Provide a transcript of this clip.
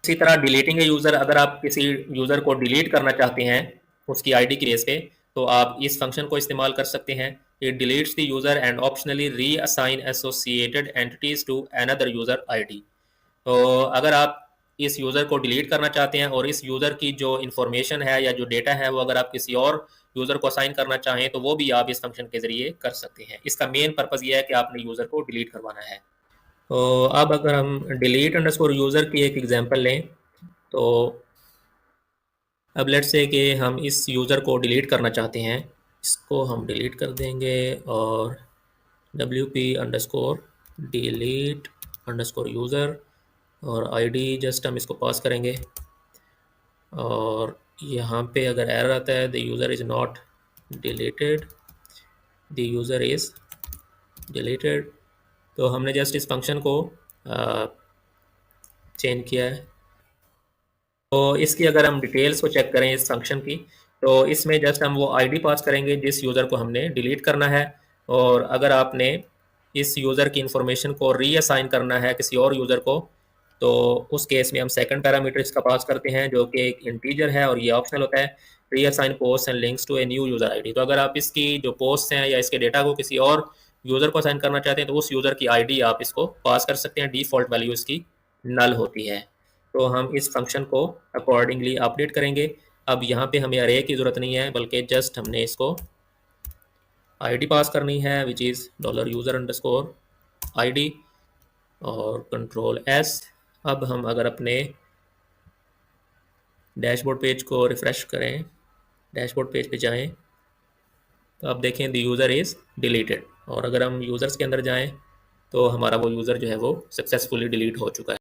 इसी तरह डिलीटिंग ए यूज़र, अगर आप किसी यूज़र को डिलीट करना चाहते हैं उसकी आईडी की बेस पे, तो आप इस फंक्शन को इस्तेमाल कर सकते हैं। It deletes the user and optionally reassign associated entities to another user ID. तो अगर आप इस यूज़र को डिलीट करना चाहते हैं और इस यूज़र की जो इन्फॉर्मेशन है या जो डेटा है वो अगर आप किसी और यूज़र को असाइन करना चाहें तो वो भी आप इस फंक्शन के ज़रिए कर सकते हैं। इसका मेन पर्पज़ ये है कि आपने यूज़र को डिलीट करवाना है। तो अब अगर हम डिलीट अंडरस्कोर यूज़र की एक एग्जांपल लें, तो अब लेट्स से कि हम इस यूज़र को डिलीट करना चाहते हैं, इसको हम डिलीट कर देंगे और wp underscore delete underscore user और आईडी जस्ट हम इसको पास करेंगे। और यहाँ पे अगर एरर आता है the user is not deleted, the user is deleted, तो हमने जस्ट इस फंक्शन को चेंज किया है। तो इसकी अगर हम डिटेल्स को चेक करें इस फंक्शन की, तो इसमें जस्ट हम वो आईडी पास करेंगे जिस यूज़र को हमने डिलीट करना है। और अगर आपने इस यूज़र की इंफॉर्मेशन को रीअसाइन करना है किसी और यूज़र को, तो उस केस में हम सेकंड पैरामीटर इसका पास करते हैं जो कि एक इंटीजर है और ये ऑप्शनल होता है, reassign post and links to a new user ID. तो अगर आप इसकी जो पोस्ट हैं या इसके डेटा को किसी और यूज़र को असाइन करना चाहते हैं तो उस यूज़र की आईडी आप इसको पास कर सकते हैं। डिफ़ॉल्ट वैल्यू इसकी नल होती है। तो हम इस फंक्शन को अकॉर्डिंगली अपडेट करेंगे। अब यहाँ पे हमें अरे की ज़रूरत नहीं है बल्कि जस्ट हमने इसको आईडी पास करनी है which is $user underscore ID और कंट्रोल एस। अब हम अगर अपने डैशबोर्ड पेज को रिफ़्रेश करें, डैशबोर्ड पेज पे जाएं, तो आप देखें द यूज़र इज़ डिलीटेड। और अगर हम यूज़र्स के अंदर जाएं तो हमारा वो यूज़र जो है वो सक्सेसफुली डिलीट हो चुका है।